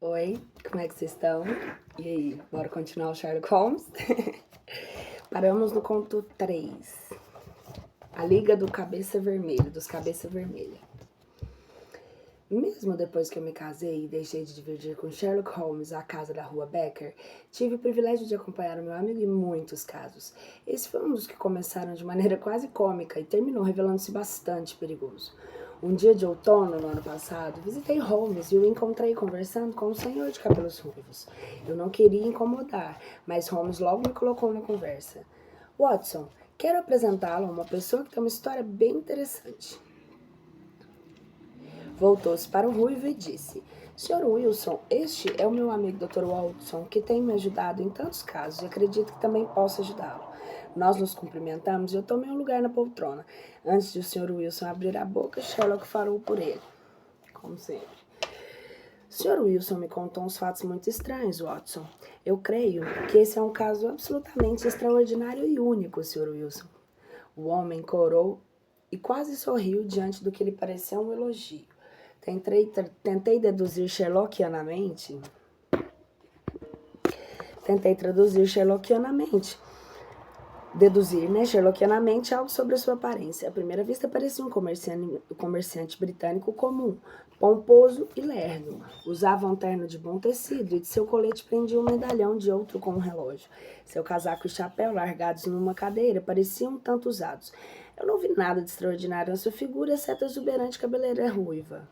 Oi, como é que vocês estão? E aí, bora continuar o Sherlock Holmes? Paramos no conto 3. A Liga do Cabeça Vermelha, dos Cabeça Vermelha. Mesmo depois que eu me casei e deixei de dividir com Sherlock Holmes a casa da Rua Becker, tive o privilégio de acompanhar o meu amigo em muitos casos. Esse foi um dos que começaram de maneira quase cômica e terminou revelando-se bastante perigoso. Um dia de outono, no ano passado, visitei Holmes e o encontrei conversando com um senhor de cabelos ruivos. Eu não queria incomodar, mas Holmes logo me colocou na conversa. Watson, quero apresentá-lo a uma pessoa que tem uma história bem interessante. Voltou-se para o ruivo e disse: Sr. Wilson, este é o meu amigo Dr. Watson, que tem me ajudado em tantos casos e acredito que também posso ajudá-lo. Nós nos cumprimentamos e eu tomei um lugar na poltrona. Antes de o Sr. Wilson abrir a boca, Sherlock falou por ele, como sempre. O Sr. Wilson me contou uns fatos muito estranhos, Watson. Eu creio que esse é um caso absolutamente extraordinário e único, Sr. Wilson. O homem corou e quase sorriu diante do que lhe pareceu um elogio. Tentei deduzir Sherlockianamente. Tentei traduzir Sherlockianamente. Sherlockianamente algo sobre a sua aparência. À primeira vista parecia um comerciante britânico comum, pomposo e lerdo. Usava um terno de bom tecido e de seu colete prendia um medalhão de outro com um relógio. Seu casaco e chapéu, largados numa cadeira, pareciam um tanto usados. Eu não vi nada de extraordinário na sua figura, exceto a exuberante cabeleira ruiva.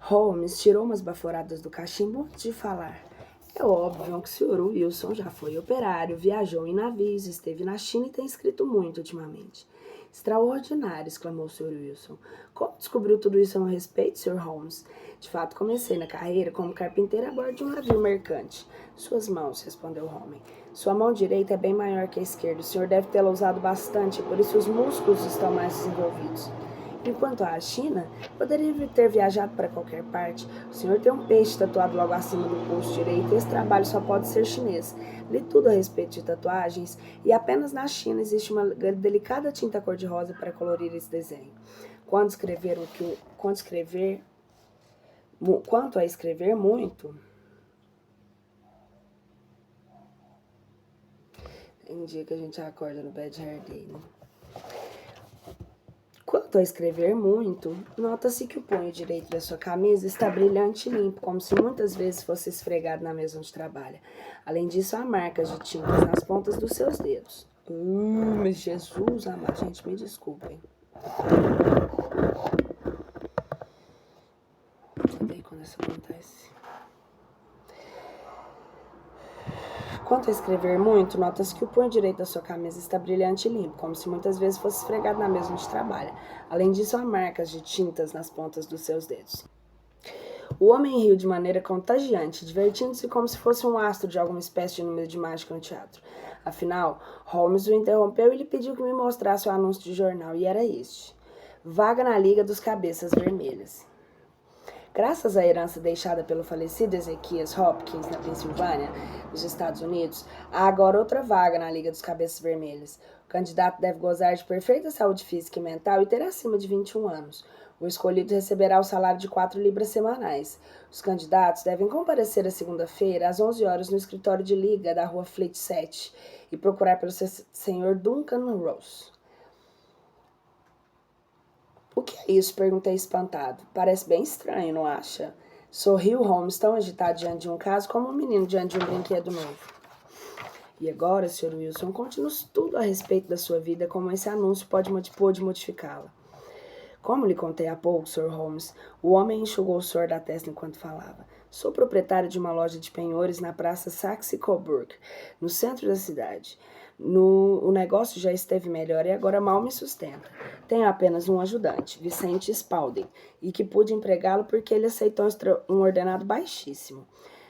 Holmes tirou umas baforadas do cachimbo antes de falar. É óbvio que o Sr. Wilson já foi operário, viajou em navios, esteve na China e tem escrito muito ultimamente. Extraordinário, exclamou o Sr. Wilson. Como descobriu tudo isso a meu respeito, Sr. Holmes? De fato, comecei na carreira como carpinteiro a bordo de um navio mercante. Suas mãos, respondeu o homem. Sua mão direita é bem maior que a esquerda. O senhor deve tê-la usado bastante, por isso os músculos estão mais desenvolvidos. Enquanto à China, poderia ter viajado para qualquer parte. O senhor tem um peixe tatuado logo acima do pulso direito e esse trabalho só pode ser chinês. Li tudo a respeito de tatuagens e apenas na China existe uma delicada tinta cor-de-rosa para colorir esse desenho. Quanto a escrever muito, tem dia que a gente acorda no bad hair day, né? Quanto a escrever muito, nota-se que o punho direito da sua camisa está brilhante e limpo, como se muitas vezes fosse esfregado na mesa onde trabalha. Além disso, há marcas de tintas nas pontas dos seus dedos. Mas Jesus amado, gente, me desculpem. Odeio quando isso acontece. Quanto a escrever muito, nota-se que o punho direito da sua camisa está brilhante e limpo, como se muitas vezes fosse esfregado na mesa onde trabalha. Além disso, há marcas de tintas nas pontas dos seus dedos. O homem riu de maneira contagiante, divertindo-se como se fosse um astro de alguma espécie de número de mágica no teatro. Afinal, Holmes o interrompeu e lhe pediu que me mostrasse o anúncio de jornal, e era este. Vaga na Liga dos Cabeças Vermelhas. Graças à herança deixada pelo falecido Ezequias Hopkins na Pensilvânia, nos Estados Unidos, há agora outra vaga na Liga dos Cabeças Vermelhas. O candidato deve gozar de perfeita saúde física e mental e ter acima de 21 anos. O escolhido receberá o salário de 4 libras semanais. Os candidatos devem comparecer a segunda-feira, às 11 horas, no escritório de liga da rua Fleet 7 e procurar pelo Sr. Duncan Ross. O que é isso? Perguntei espantado. Parece bem estranho, não acha? Sorriu Holmes, tão agitado diante de um caso como um menino diante de um brinquedo novo. E agora, Sr. Wilson, conte-nos tudo a respeito da sua vida, como esse anúncio pode modificá-la. Como lhe contei há pouco, Sr. Holmes, o homem enxugou o suor da testa enquanto falava. Sou proprietário de uma loja de penhores na praça Saxe-Coburg, no centro da cidade. O negócio já esteve melhor e agora mal me sustenta. Tenho apenas um ajudante, Vicente Spalding, e que pude empregá-lo porque ele aceitou um ordenado baixíssimo.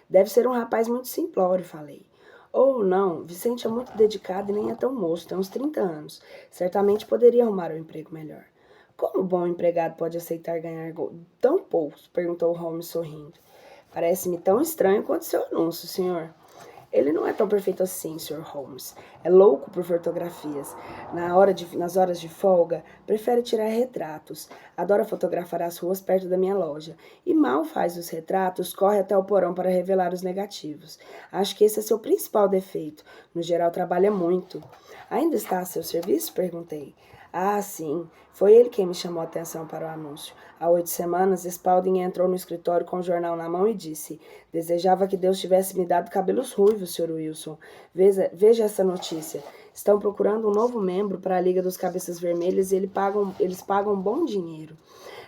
Deve ser um rapaz muito simplório, falei. Ou não, Vicente é muito dedicado e nem é tão moço, tem uns 30 anos. Certamente poderia arrumar um emprego melhor. Como bom empregado pode aceitar ganhar tão pouco? Perguntou Holmes sorrindo. Parece-me tão estranho quanto seu anúncio, senhor. Ele não é tão perfeito assim, Sr. Holmes. É louco por fotografias. Nas horas de folga, prefere tirar retratos. Adora fotografar as ruas perto da minha loja. E mal faz os retratos, corre até o porão para revelar os negativos. Acho que esse é seu principal defeito. No geral, trabalha muito. Ainda está a seu serviço? Perguntei. Ah, sim. Foi ele quem me chamou a atenção para o anúncio. Há 8 semanas, Spalding entrou no escritório com o jornal na mão e disse: Desejava que Deus tivesse me dado cabelos ruivos, Sr. Wilson. Veja essa notícia. Estão procurando um novo membro para a Liga dos Cabeças Vermelhas e eles pagam bom dinheiro.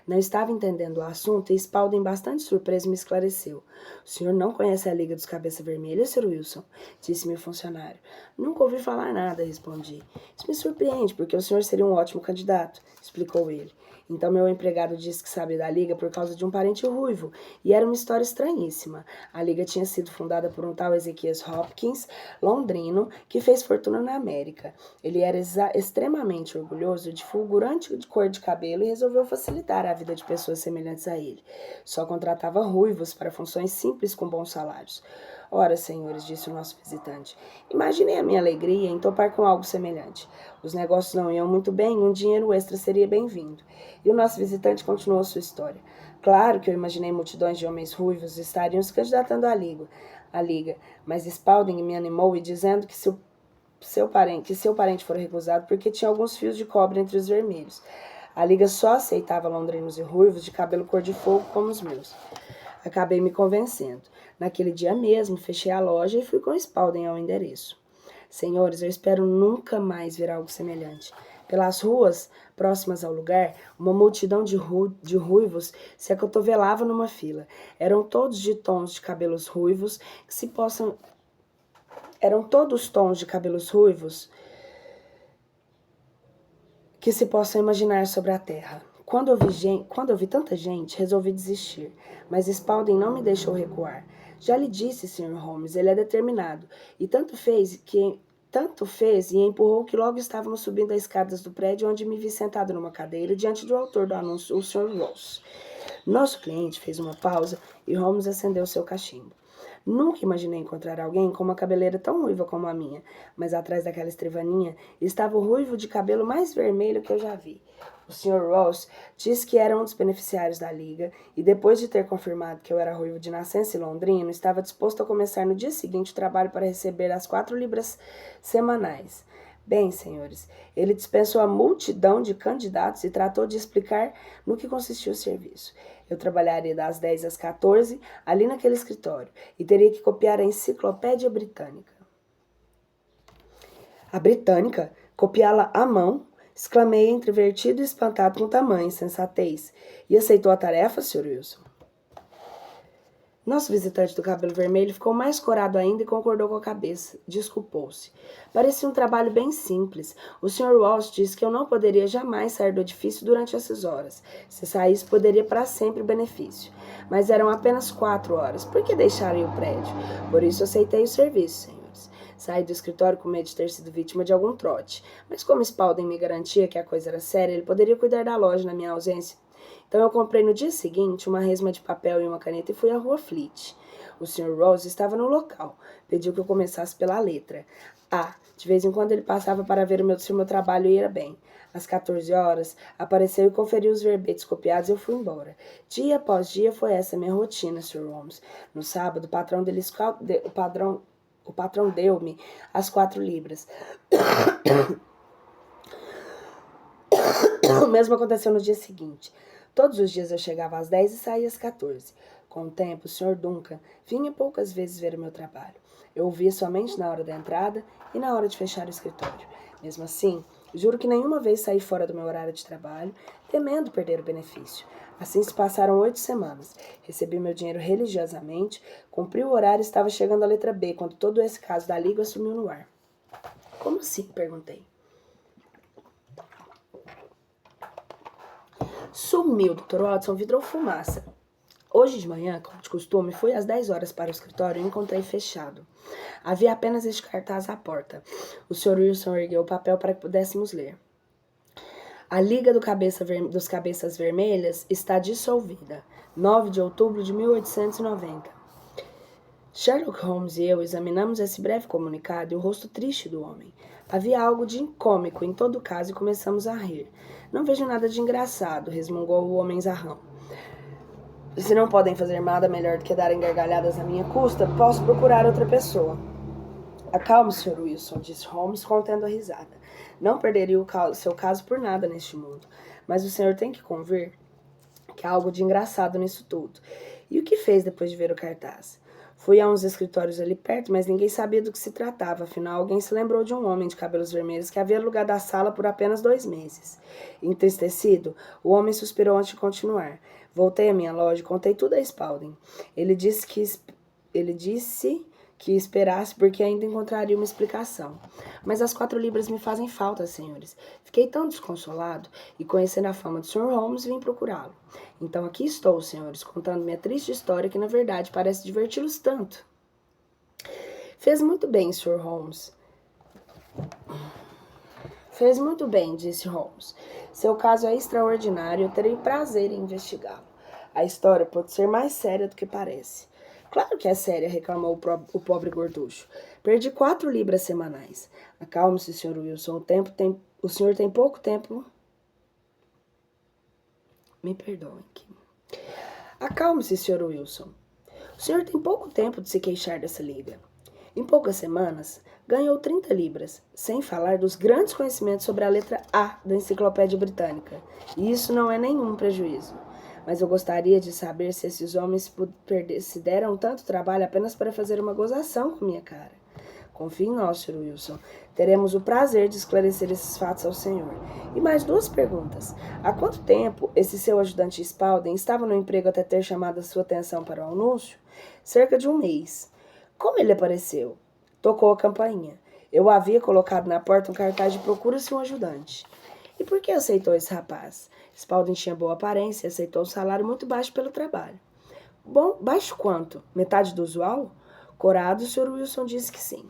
Não estava entendendo o assunto e Spalding, bastante surpreso, me esclareceu. O senhor não conhece a Liga dos Cabeças Vermelhas, Sr. Wilson? Disse-me o funcionário. Nunca ouvi falar nada, respondi. Isso me surpreende, porque o senhor seria um ótimo candidato, explicou ele. Então meu empregado disse que sabe da Liga por causa de um parente ruivo, e era uma história estranhíssima. A Liga tinha sido fundada por um tal Ezequias Hopkins, londrino, que fez fortuna na América. Ele era extremamente orgulhoso, de fulgurante de cor de cabelo, e resolveu facilitar a vida de pessoas semelhantes a ele. Só contratava ruivos para funções simples com bons salários. Ora, senhores, disse o nosso visitante, imaginei a minha alegria em topar com algo semelhante. Os negócios não iam muito bem e um dinheiro extra seria bem-vindo. E o nosso visitante continuou sua história. Claro que eu imaginei multidões de homens ruivos estariam se candidatando à liga, mas Spalding me animou e dizendo que seu parente fora recusado porque tinha alguns fios de cobre entre os vermelhos. A Liga só aceitava londrinos e ruivos de cabelo cor de fogo como os meus. Acabei me convencendo. Naquele dia mesmo, fechei a loja e fui com Spalding ao endereço. Senhores, eu espero nunca mais ver algo semelhante. Pelas ruas próximas ao lugar, uma multidão de ruivos se acotovelava numa fila. Eram todos de tons de cabelos ruivos Eram todos tons de cabelos ruivos que se possam imaginar sobre a terra. Quando eu vi tanta gente, resolvi desistir, mas Spalding não me deixou recuar. Já lhe disse, Sr. Holmes, ele é determinado, e tanto fez e empurrou que logo estávamos subindo as escadas do prédio onde me vi sentado numa cadeira diante do autor do anúncio, o Sr. Ross. Nosso cliente fez uma pausa e Holmes acendeu seu cachimbo. Nunca imaginei encontrar alguém com uma cabeleira tão ruiva como a minha, mas atrás daquela escrivaninha estava o ruivo de cabelo mais vermelho que eu já vi. O Sr. Ross disse que era um dos beneficiários da Liga e, depois de ter confirmado que eu era ruivo de nascença e londrino, estava disposto a começar no dia seguinte o trabalho para receber as 4 libras semanais. Bem, senhores, ele dispensou a multidão de candidatos e tratou de explicar no que consistia o serviço. Eu trabalharia das 10 às 14, ali naquele escritório, e teria que copiar a Enciclopédia Britânica. A Britânica? Copiá-la à mão? Exclamei, entrevertido e espantado com tamanha insensatez. E aceitou a tarefa, Sr. Wilson? Nosso visitante do cabelo vermelho ficou mais corado ainda e concordou com a cabeça. Desculpou-se. Parecia um trabalho bem simples. O Sr. Walsh disse que eu não poderia jamais sair do edifício durante essas horas. Se saísse, poderia para sempre o benefício. Mas eram apenas 4 horas. Por que deixaria o prédio? Por isso aceitei o serviço, senhores. Saí do escritório com medo de ter sido vítima de algum trote. Mas como Spalding me garantia que a coisa era séria, ele poderia cuidar da loja na minha ausência. Então eu comprei no dia seguinte uma resma de papel e uma caneta e fui à rua Fleet. O Sr. Rose estava no local. Pediu que eu começasse pela letra A. De vez em quando ele passava para ver se o meu trabalho ia bem. Às 14 horas, apareceu e conferiu os verbetes copiados e eu fui embora. Dia após dia foi essa minha rotina, Sr. Holmes. No sábado, o patrão deu-me as 4 libras. O mesmo aconteceu no dia seguinte. Todos os dias eu chegava às 10 e saía às 14. Com o tempo, o Sr. Duncan vinha poucas vezes ver o meu trabalho. Eu o via somente na hora da entrada e na hora de fechar o escritório. Mesmo assim, juro que nenhuma vez saí fora do meu horário de trabalho, temendo perder o benefício. Assim se passaram 8 semanas. Recebi meu dinheiro religiosamente, cumpri o horário e estava chegando à letra B, quando todo esse caso da Liga sumiu no ar. Como assim? Perguntei. Sumiu, Dr. Watson, vidrou fumaça. Hoje de manhã, como de costume, fui às 10 horas para o escritório e encontrei fechado. Havia apenas este cartaz à porta. O Sr. Wilson ergueu o papel para que pudéssemos ler. A Liga dos Cabeças Vermelhas está dissolvida. 9 de outubro de 1890. Sherlock Holmes e eu examinamos esse breve comunicado e o rosto triste do homem. Havia algo de incômico em todo caso e começamos a rir. Não vejo nada de engraçado, resmungou o homem zarrão. Se não podem fazer nada melhor do que darem gargalhadas à minha custa, posso procurar outra pessoa. Acalme, Sr. Wilson, disse Holmes, contendo a risada. Não perderia o seu caso por nada neste mundo, mas o senhor tem que convir que há algo de engraçado nisso tudo. E o que fez depois de ver o cartaz? Fui a uns escritórios ali perto, mas ninguém sabia do que se tratava. Afinal, alguém se lembrou de um homem de cabelos vermelhos que havia alugado a sala por apenas 2 meses. Entristecido, o homem suspirou antes de continuar. Voltei à minha loja e contei tudo a Spaulding. Ele disse que esperasse porque ainda encontraria uma explicação. Mas as 4 libras me fazem falta, senhores. Fiquei tão desconsolado e, conhecendo a fama do Sr. Holmes, vim procurá-lo. Então aqui estou, senhores, contando minha triste história que, na verdade, parece diverti-los tanto. Fez muito bem, Sr. Holmes. Fez muito bem, disse Holmes. Seu caso é extraordinário e eu terei prazer em investigá-lo. A história pode ser mais séria do que parece. Claro que é séria, reclamou o pobre gorducho. Perdi 4 libras semanais. Acalme-se, Sr. Wilson. O senhor tem pouco tempo. Me perdoem aqui. Acalme-se, Sr. Wilson. O senhor tem pouco tempo de se queixar dessa liga. Em poucas semanas, ganhou 30 libras, sem falar dos grandes conhecimentos sobre a letra A da Enciclopédia Britânica. E isso não é nenhum prejuízo. Mas eu gostaria de saber se esses homens se deram tanto trabalho apenas para fazer uma gozação com minha cara. Confie em nós, Sr. Wilson. Teremos o prazer de esclarecer esses fatos ao senhor. E mais 2 perguntas. Há quanto tempo esse seu ajudante Spaulding estava no emprego até ter chamado a sua atenção para o anúncio? Cerca de 1 mês. Como ele apareceu? Tocou a campainha. Eu havia colocado na porta um cartaz de procura-se um ajudante. E por que aceitou esse rapaz? Spaulding tinha boa aparência e aceitou um salário muito baixo pelo trabalho. Bom, baixo quanto? Metade do usual? Corado, o Sr. Wilson disse que sim.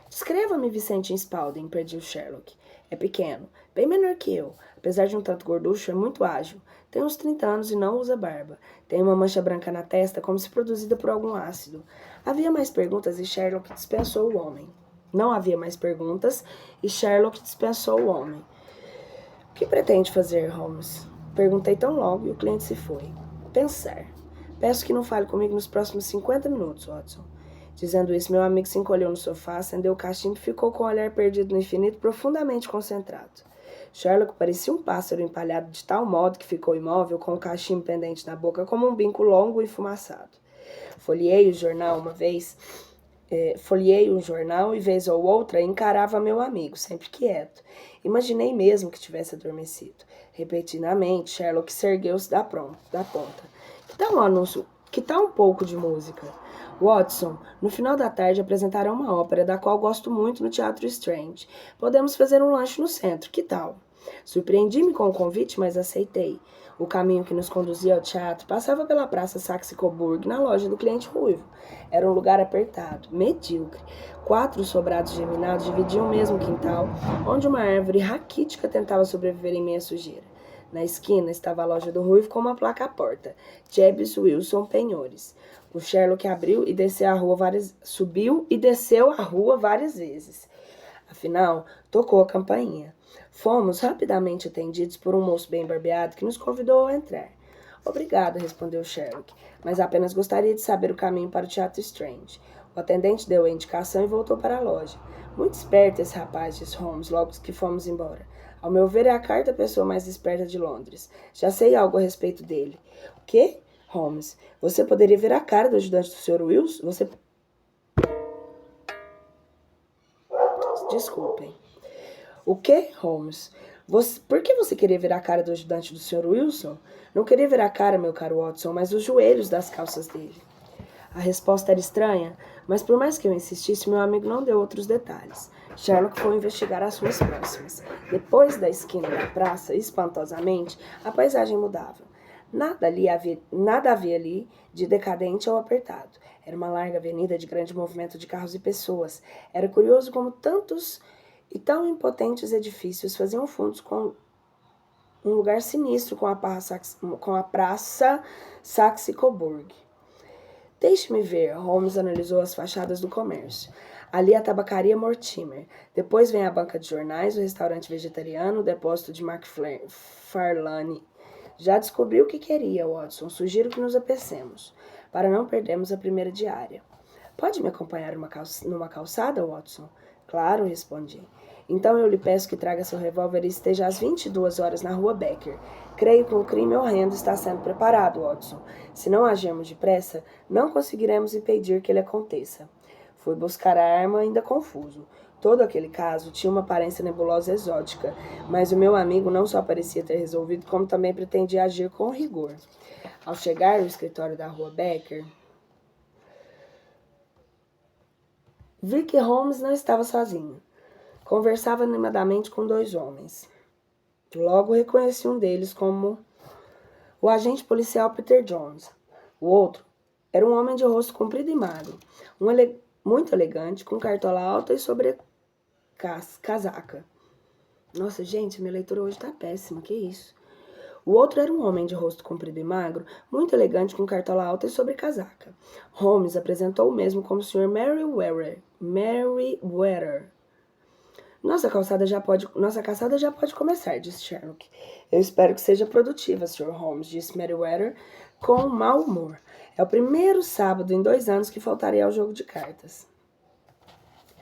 Descreva-me Vicente Spaulding, pediu Sherlock. É pequeno, bem menor que eu. Apesar de um tanto gorducho, é muito ágil. Tem uns 30 anos e não usa barba. Tem uma mancha branca na testa, como se produzida por algum ácido. Havia mais perguntas e Sherlock dispensou o homem. Não havia mais perguntas e Sherlock dispensou o homem. O que pretende fazer, Holmes? Perguntei tão logo e o cliente se foi. Pensar. Peço que não fale comigo nos próximos 50 minutos, Watson. Dizendo isso, meu amigo se encolheu no sofá, acendeu o cachimbo e ficou com o olhar perdido no infinito, profundamente concentrado. Sherlock parecia um pássaro empalhado de tal modo que ficou imóvel, com o cachimbo pendente na boca, como um bico longo e enfumaçado. Folheei um jornal e, vez ou outra, encarava meu amigo, sempre quieto. Imaginei mesmo que tivesse adormecido. Repentinamente, Sherlock se ergueu-se da ponta. Que tal um anúncio? Que tal um pouco de música? Watson, no final da tarde apresentarão uma ópera da qual gosto muito no Teatro Strand. Podemos fazer um lanche no centro, que tal? Surpreendi-me com o convite, mas aceitei. O caminho que nos conduzia ao teatro passava pela Praça Saxe-Coburg, na loja do cliente ruivo. Era um lugar apertado, medíocre. 4 sobrados geminados dividiam o mesmo quintal, onde uma árvore raquítica tentava sobreviver em meia sujeira. Na esquina estava a loja do ruivo com uma placa à porta. Jebs Wilson Penhores. O Sherlock subiu e desceu a rua várias vezes. Afinal, tocou a campainha. Fomos rapidamente atendidos por um moço bem barbeado que nos convidou a entrar. Obrigado, respondeu Sherlock, mas apenas gostaria de saber o caminho para o Teatro Strand. O atendente deu a indicação e voltou para a loja. Muito esperto esse rapaz, disse Holmes, logo que fomos embora. Ao meu ver, é a 4ª pessoa mais esperta de Londres. Já sei algo a respeito dele. O quê? Holmes, você poderia ver a cara do ajudante do Sr. Wilson? Desculpem. O quê, Holmes? Por que você queria ver a cara do ajudante do Sr. Wilson? Não queria ver a cara, meu caro Watson, mas os joelhos das calças dele. A resposta era estranha, mas por mais que eu insistisse, meu amigo não deu outros detalhes. Sherlock foi investigar as ruas próximas. Depois da esquina da praça, espantosamente, a paisagem mudava. Nada havia ali de decadente ou apertado. Era uma larga avenida de grande movimento de carros e pessoas. Era curioso como tantos e tão impotentes edifícios faziam fundos com um lugar sinistro com a praça Saxe-Coburg. Deixe-me ver. Holmes analisou as fachadas do comércio. Ali a tabacaria Mortimer. Depois vem a banca de jornais, o restaurante vegetariano, o depósito de McFarlane. Já descobri o que queria, Watson. Sugiro que nos apressemos, para não perdermos a primeira diária. Pode me acompanhar numa calçada, Watson? Claro, respondi. Então eu lhe peço que traga seu revólver e esteja às 22 horas na rua Becker. Creio que um crime horrendo está sendo preparado, Watson. Se não agirmos depressa, não conseguiremos impedir que ele aconteça. Fui buscar a arma ainda confuso. Todo aquele caso tinha uma aparência nebulosa e exótica, mas o meu amigo não só parecia ter resolvido, como também pretendia agir com rigor. Ao chegar ao escritório da rua Becker, vi que Holmes não estava sozinho. Conversava animadamente com dois homens. Logo reconheci um deles como o agente policial Peter Jones. O outro era um homem de rosto comprido e magro, muito elegante, com cartola alta e casaca. Nossa, gente, minha leitura hoje tá péssima, que isso? O outro era um homem de rosto comprido e magro, muito elegante, com cartola alta e sobrecasaca. Holmes apresentou o mesmo como o Sr. Merryweather. Nossa caçada já pode começar, disse Sherlock. Eu espero que seja produtiva, Sr. Holmes, disse Merryweather com mau humor. É o primeiro sábado em 2 anos que faltarei ao jogo de cartas.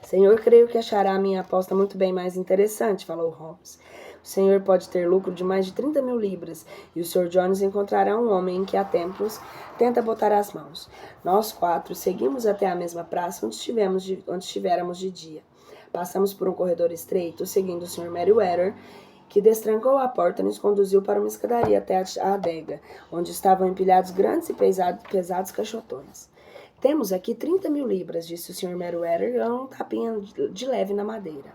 Senhor, creio que achará a minha aposta muito bem mais interessante, falou Holmes. O senhor pode ter lucro de mais de 30 mil libras, e o Sr. Jones encontrará um homem em que há tempos tenta botar as mãos. Nós 4 seguimos até a mesma praça onde estivermos de dia. Passamos por um corredor estreito, seguindo o Sr. Merryweather, que destrancou a porta e nos conduziu para uma escadaria até a adega, onde estavam empilhados grandes e pesados caixotões. Temos aqui 30 mil libras, disse o Sr. Merryweather, dando um tapinha de leve na madeira.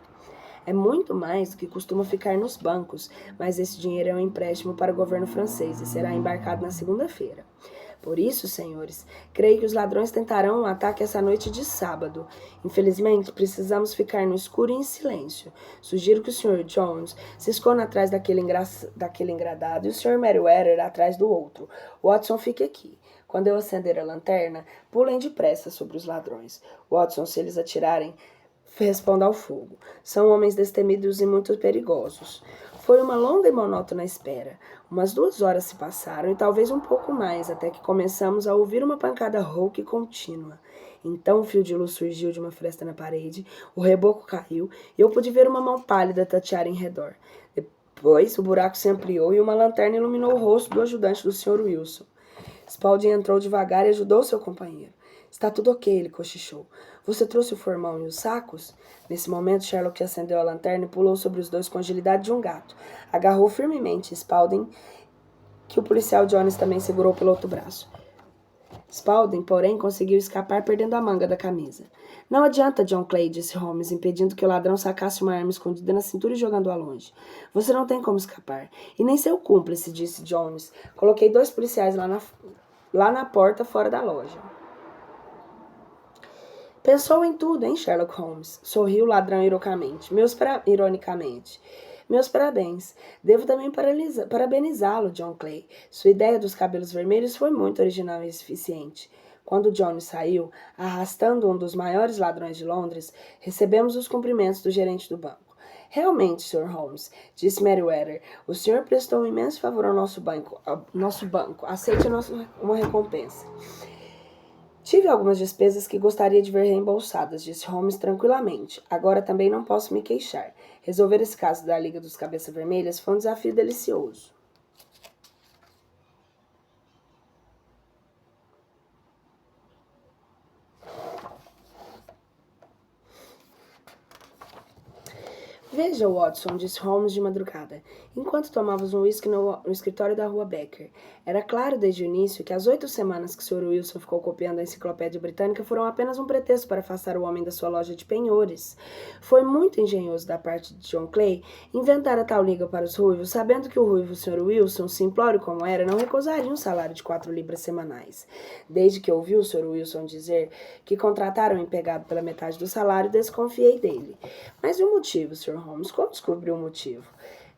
É muito mais do que costuma ficar nos bancos, mas esse dinheiro é um empréstimo para o governo francês e será embarcado na segunda-feira. Por isso, senhores, creio que os ladrões tentarão um ataque essa noite de sábado. Infelizmente, precisamos ficar no escuro e em silêncio. Sugiro que o Sr. Jones se esconda atrás daquele engradado e o Sr. Merryweather atrás do outro. Watson fique aqui. Quando eu acender a lanterna, pulem depressa sobre os ladrões. Watson, se eles atirarem, responda ao fogo. São homens destemidos e muito perigosos. Foi uma longa e monótona espera. Umas 2 horas se passaram e talvez um pouco mais, até que começamos a ouvir uma pancada rouca e contínua. Então um fio de luz surgiu de uma fresta na parede, o reboco caiu e eu pude ver uma mão pálida tatear em redor. Depois o buraco se ampliou e uma lanterna iluminou o rosto do ajudante do Sr. Wilson. Spaulding entrou devagar e ajudou seu companheiro. Está tudo ok, ele cochichou. Você trouxe o formão e os sacos? Nesse momento, Sherlock acendeu a lanterna e pulou sobre os dois com a agilidade de um gato. Agarrou firmemente Spaulding, que o policial Jones também segurou pelo outro braço. Spaulding, porém, conseguiu escapar perdendo a manga da camisa. Não adianta, John Clay, disse Holmes, impedindo que o ladrão sacasse uma arma escondida na cintura e jogando-a longe. Você não tem como escapar. E nem seu cúmplice, disse Jones. Coloquei 2 policiais lá na porta, fora da loja. Pensou em tudo, hein, Sherlock Holmes? Sorriu o ladrão ironicamente. Meus parabéns. Devo também parabenizá-lo, John Clay. Sua ideia dos cabelos vermelhos foi muito original e eficiente. Quando Jones saiu, arrastando um dos maiores ladrões de Londres, recebemos os cumprimentos do gerente do banco. Realmente, Sr. Holmes, disse Merryweather, o senhor prestou um imenso favor ao nosso banco. Aceite uma recompensa. Tive algumas despesas que gostaria de ver reembolsadas, disse Holmes tranquilamente. Agora também não posso me queixar. Resolver esse caso da Liga dos Cabeças Vermelhas foi um desafio delicioso. Veja, Watson, disse Holmes de madrugada, enquanto tomávamos um uísque no escritório da rua Becker. Era claro desde o início que as 8 semanas que o Sr. Wilson ficou copiando a enciclopédia britânica foram apenas um pretexto para afastar o homem da sua loja de penhores. Foi muito engenhoso da parte de John Clay inventar a tal liga para os ruivos, sabendo que o ruivo Sr. Wilson, simplório como era, não recusaria um salário de 4 libras semanais. Desde que ouvi o Sr. Wilson dizer que contrataram um empregado pela metade do salário, desconfiei dele. Mas e o motivo, Sr. Holmes? Como descobriu o motivo?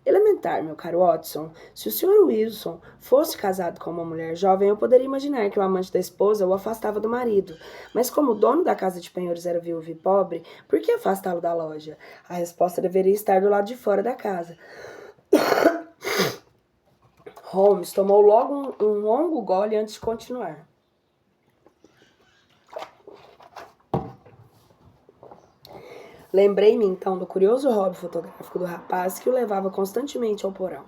Elementar, meu caro Watson. Se o Sr. Wilson fosse casado com uma mulher jovem, eu poderia imaginar que o amante da esposa o afastava do marido. Mas como o dono da casa de penhores era viúvo e pobre, por que afastá-lo da loja? A resposta deveria estar do lado de fora da casa. Holmes tomou logo um longo gole antes de continuar. Lembrei-me então do curioso hobby fotográfico do rapaz que o levava constantemente ao porão.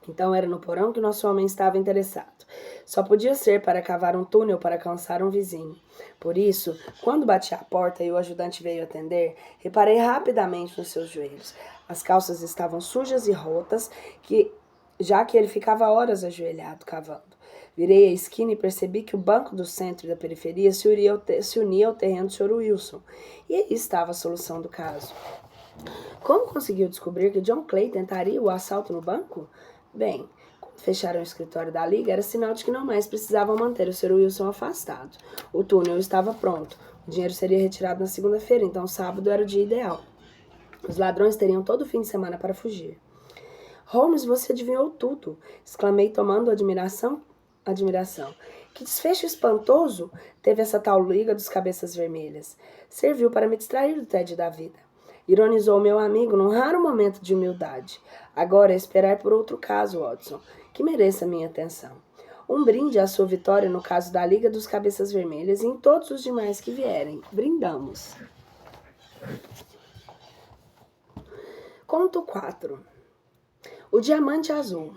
Então era no porão que nosso homem estava interessado. Só podia ser para cavar um túnel para alcançar um vizinho. Por isso, quando bati à porta e o ajudante veio atender, reparei rapidamente nos seus joelhos. As calças estavam sujas e rotas, já que ele ficava horas ajoelhado cavando. Virei a esquina e percebi que o banco do centro e da periferia se unia ao terreno do Sr. Wilson. E aí estava a solução do caso. Como conseguiu descobrir que John Clay tentaria o assalto no banco? Bem, quando fecharam o escritório da Liga, era sinal de que não mais precisavam manter o Sr. Wilson afastado. O túnel estava pronto. O dinheiro seria retirado na segunda-feira, então sábado era o dia ideal. Os ladrões teriam todo o fim de semana para fugir. Holmes, você adivinhou tudo! Exclamei, tomando admiração. Que desfecho espantoso teve essa tal Liga dos Cabeças Vermelhas. Serviu para me distrair do tédio da vida. Ironizou meu amigo num raro momento de humildade. Agora é esperar por outro caso, Watson, que mereça minha atenção. Um brinde à sua vitória no caso da Liga dos Cabeças Vermelhas e em todos os demais que vierem. Brindamos. Conto 4. O Diamante Azul.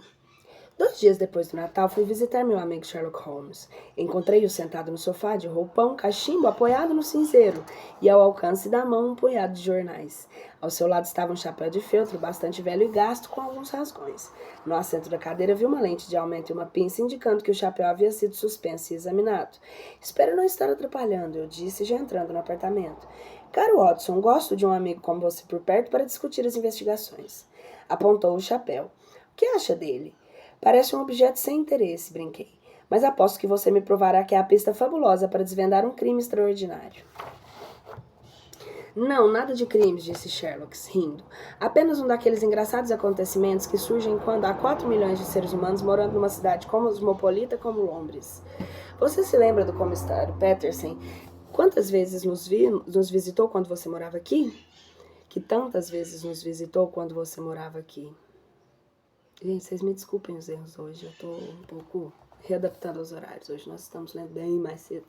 2 dias depois do Natal, fui visitar meu amigo Sherlock Holmes. Encontrei-o sentado no sofá de roupão, cachimbo apoiado no cinzeiro e ao alcance da mão um punhado de jornais. Ao seu lado estava um chapéu de feltro bastante velho e gasto com alguns rasgões. No assento da cadeira vi uma lente de aumento e uma pinça indicando que o chapéu havia sido suspenso e examinado. Espero não estar atrapalhando, eu disse, já entrando no apartamento. Caro Watson, gosto de um amigo como você por perto para discutir as investigações. Apontou o chapéu. O que acha dele? Parece um objeto sem interesse, brinquei. Mas aposto que você me provará que é a pista fabulosa para desvendar um crime extraordinário. Não, nada de crimes, disse Sherlock, rindo. Apenas um daqueles engraçados acontecimentos que surgem quando há 4 milhões de seres humanos morando numa cidade cosmopolita como Londres. Você se lembra do comissário Patterson? Quantas vezes nos visitou quando você morava aqui? Que tantas vezes nos visitou quando você morava aqui? Gente, vocês me desculpem os erros hoje, eu tô um pouco readaptando aos horários. Hoje nós estamos lendo bem mais cedo.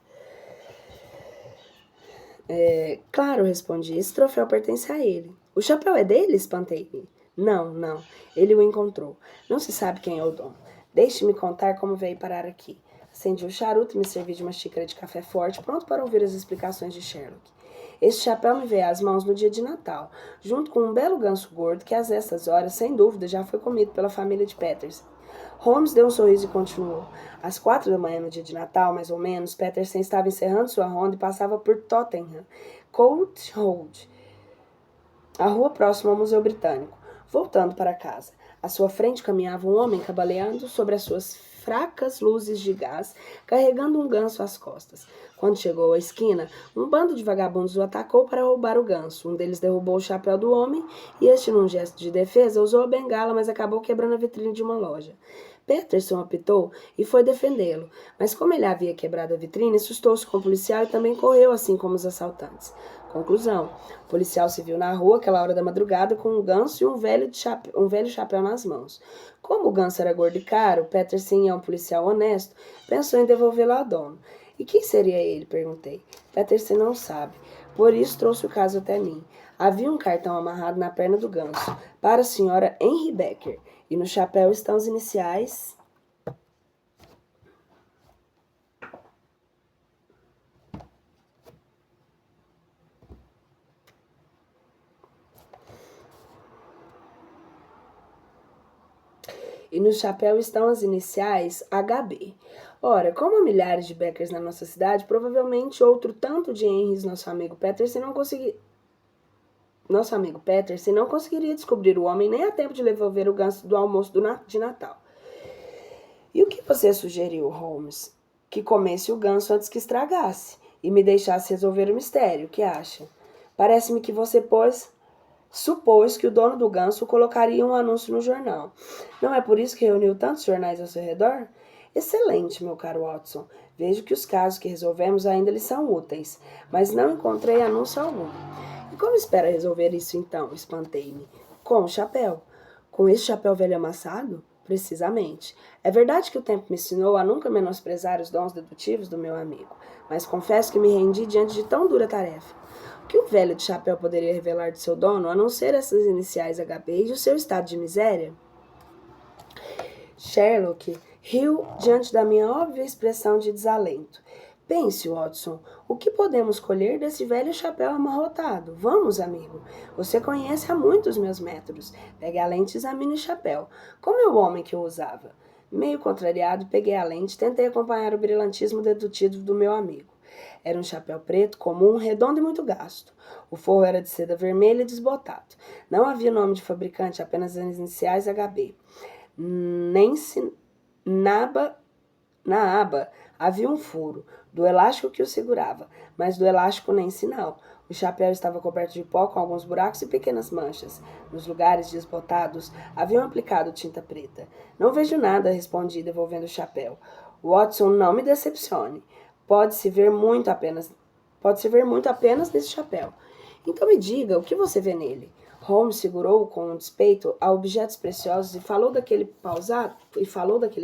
Claro, respondi, esse troféu pertence a ele. O chapéu é dele? Espantei-me. Não, ele o encontrou. Não se sabe quem é o dono. Deixe-me contar como veio parar aqui. Acendi o charuto e me servi de uma xícara de café forte, pronto para ouvir as explicações de Sherlock. Este chapéu me veio às mãos no dia de Natal, junto com um belo ganso gordo que, às essas horas, sem dúvida, já foi comido pela família de Patterson. Holmes deu um sorriso e continuou. Às 4 da manhã, no dia de Natal, mais ou menos, Patterson estava encerrando sua ronda e passava por Tottenham Court Road, a rua próxima ao Museu Britânico, voltando para casa. À sua frente caminhava um homem cambaleando sobre as suas fracas luzes de gás, carregando um ganso às costas. Quando chegou à esquina, um bando de vagabundos o atacou para roubar o ganso. Um deles derrubou o chapéu do homem e este, num gesto de defesa, usou a bengala, mas acabou quebrando a vitrine de uma loja. Patterson apitou e foi defendê-lo, mas como ele havia quebrado a vitrine, assustou-se com o policial e também correu, assim como os assaltantes. Conclusão: o policial se viu na rua aquela hora da madrugada com um ganso e um velho chapéu nas mãos. Como o ganso era gordo e caro, Patterson é um policial honesto, pensou em devolvê-lo ao dono. E quem seria ele? Perguntei. Patterson não sabe. Por isso trouxe o caso até mim. Havia um cartão amarrado na perna do ganso, para a senhora Henry Becker, e no chapéu estão os iniciais... E no chapéu estão as iniciais HB. Ora, como há milhares de Beckers na nossa cidade, provavelmente outro tanto de Henrys, nosso amigo Patterson não conseguiria descobrir o homem nem a tempo de devolver o ganso do almoço de Natal. E o que você sugeriu, Holmes? Que comesse o ganso antes que estragasse e me deixasse resolver o mistério. O que acha? Parece-me que você pôs... supôs que o dono do ganso colocaria um anúncio no jornal. Não é por isso que reuniu tantos jornais ao seu redor? Excelente, meu caro Watson. Vejo que os casos que resolvemos ainda lhe são úteis, mas não encontrei anúncio algum. E como espera resolver isso então? Espantei-me. Com o chapéu. Com esse chapéu velho amassado? Precisamente. É verdade que o tempo me ensinou a nunca menosprezar os dons dedutivos do meu amigo, mas confesso que me rendi diante de tão dura tarefa. O que o velho de chapéu poderia revelar de seu dono, a não ser essas iniciais HB e o seu estado de miséria? Sherlock riu diante da minha óbvia expressão de desalento. Pense, Watson, o que podemos colher desse velho chapéu amarrotado? Vamos, amigo. Você conhece há muito os meus métodos. Pegue a lente e examine o chapéu. Como é o homem que o usava? Meio contrariado, peguei a lente e tentei acompanhar o brilhantismo dedutivo do meu amigo. Era um chapéu preto, comum, redondo e muito gasto. O forro era de seda vermelha e desbotado. Não havia nome de fabricante, apenas as iniciais HB. Na aba havia um furo, do elástico que o segurava, mas do elástico nem sinal. O chapéu estava coberto de pó com alguns buracos e pequenas manchas. Nos lugares desbotados, haviam aplicado tinta preta. Não vejo nada, respondi, devolvendo o chapéu. Watson, não me decepcione. Pode-se ver muito apenas nesse chapéu. Então me diga, o que você vê nele? Holmes segurou com um despeito a objetos preciosos e falou daquele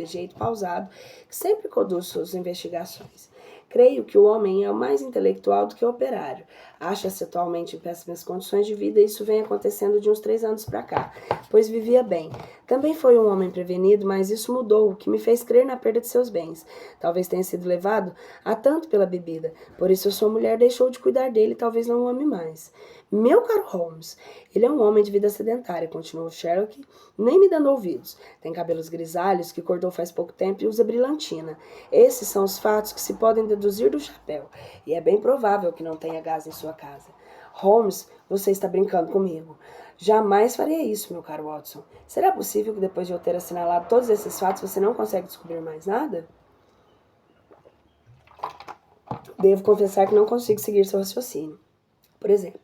jeito pausado que sempre conduz suas investigações. Creio que o homem é o mais intelectual do que o operário. Acha-se atualmente em péssimas condições de vida e isso vem acontecendo de uns 3 anos para cá, pois vivia bem. Também foi um homem prevenido, mas isso mudou, o que me fez crer na perda de seus bens. Talvez tenha sido levado a tanto pela bebida. Por isso sua mulher deixou de cuidar dele e talvez não o ame mais. Meu caro Holmes, ele é um homem de vida sedentária, continuou Sherlock, nem me dando ouvidos. Tem cabelos grisalhos, que cortou faz pouco tempo e usa brilhantina. Esses são os fatos que se podem deduzir do chapéu, e é bem provável que não tenha gás em sua casa. Holmes, você está brincando comigo. Jamais faria isso, meu caro Watson. Será possível que depois de eu ter assinalado todos esses fatos você não consegue descobrir mais nada? Devo confessar que não consigo seguir seu raciocínio. Por exemplo,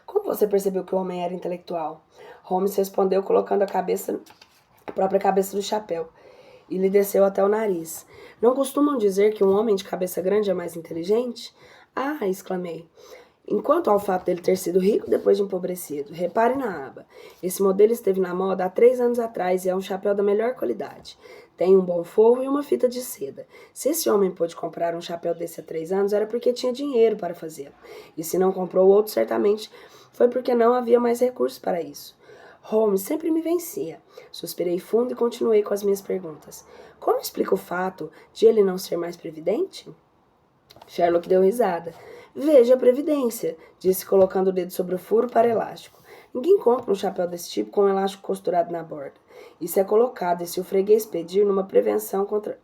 como você percebeu que o homem era intelectual? Holmes respondeu colocando a própria cabeça do chapéu e lhe desceu até o nariz. Não costumam dizer que um homem de cabeça grande é mais inteligente? Ah, exclamei. Enquanto ao fato dele ter sido rico depois de empobrecido. Repare na aba. Esse modelo esteve na moda há 3 anos atrás e é um chapéu da melhor qualidade. Tem um bom forro e uma fita de seda. Se esse homem pôde comprar um chapéu desse há 3 anos, era porque tinha dinheiro para fazê-lo. E se não comprou outro, certamente foi porque não havia mais recursos para isso. Holmes sempre me vencia. Suspirei fundo e continuei com as minhas perguntas. Como explica o fato de ele não ser mais previdente? Sherlock deu risada. Veja a previdência, disse colocando o dedo sobre o furo para elástico. Ninguém compra um chapéu desse tipo com um elástico costurado na borda. Isso é colocado e se o freguês pedir numa prevenção contra...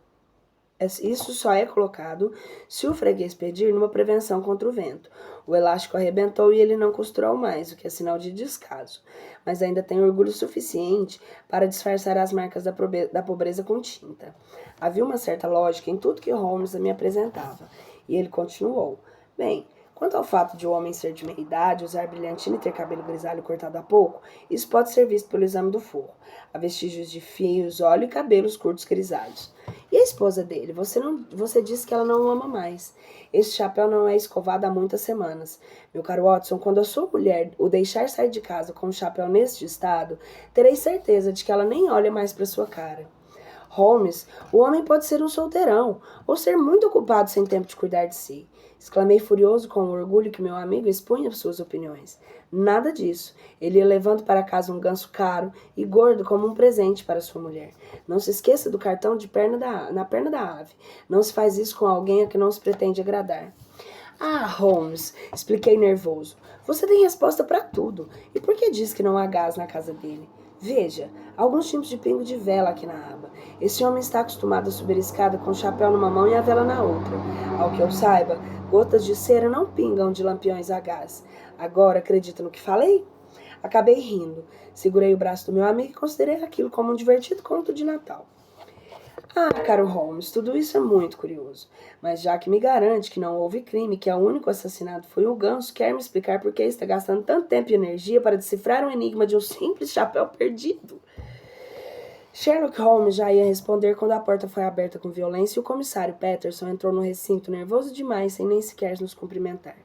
Isso só é colocado se o freguês pedir numa prevenção contra o vento. O elástico arrebentou e ele não costurou mais, o que é sinal de descaso. Mas ainda tem orgulho suficiente para disfarçar as marcas da pobreza com tinta. Havia uma certa lógica em tudo que Holmes me apresentava. E ele continuou. Bem, quanto ao fato de o homem ser de meia idade, usar brilhantina e ter cabelo grisalho cortado há pouco, isso pode ser visto pelo exame do forro. Há vestígios de fios, óleo e cabelos curtos grisalhos. E a esposa dele? Você disse que ela não o ama mais. Esse chapéu não é escovado há muitas semanas. Meu caro Watson, quando a sua mulher o deixar sair de casa com o chapéu neste estado, terei certeza de que ela nem olha mais para sua cara. Holmes, o homem pode ser um solteirão, ou ser muito ocupado sem tempo de cuidar de si. Exclamei furioso com o orgulho que meu amigo expunha suas opiniões. Nada disso. Ele ia levando para casa um ganso caro e gordo como um presente para sua mulher. Não se esqueça do cartão na perna da ave. Não se faz isso com alguém a que não se pretende agradar. Ah, Holmes, expliquei nervoso. Você tem resposta para tudo. E por que diz que não há gás na casa dele? Veja, alguns tipos de pingo de vela aqui na aba. Esse homem está acostumado a subir a escada com o chapéu numa mão e a vela na outra. Ao que eu saiba, gotas de cera não pingam de lampiões a gás. Agora, acredita no que falei? Acabei rindo. Segurei o braço do meu amigo e considerei aquilo como um divertido conto de Natal. Ah, caro Holmes, tudo isso é muito curioso. Mas já que me garante que não houve crime, que o único assassinato foi o Ganso, quer me explicar por que está gastando tanto tempo e energia para decifrar um enigma de um simples chapéu perdido? Sherlock Holmes já ia responder quando a porta foi aberta com violência e o comissário Patterson entrou no recinto nervoso demais, sem nem sequer nos cumprimentar.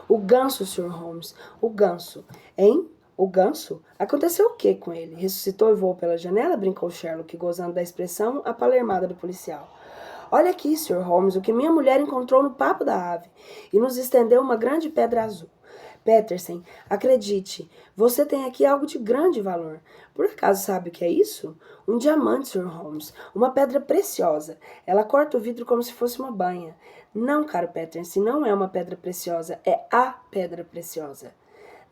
O Ganso, Sr. Holmes, o Ganso. Hein? O Ganso? Aconteceu o que com ele? Ressuscitou e voou pela janela? Brincou Sherlock, gozando da expressão apalermada do policial. Olha aqui, Sr. Holmes, o que minha mulher encontrou no papo da ave. E nos estendeu uma grande pedra azul. Peterson, acredite, você tem aqui algo de grande valor. Por acaso sabe o que é isso? Um diamante, Sr. Holmes. Uma pedra preciosa. Ela corta o vidro como se fosse uma banha. Não, caro Peterson, não é uma pedra preciosa. É a pedra preciosa.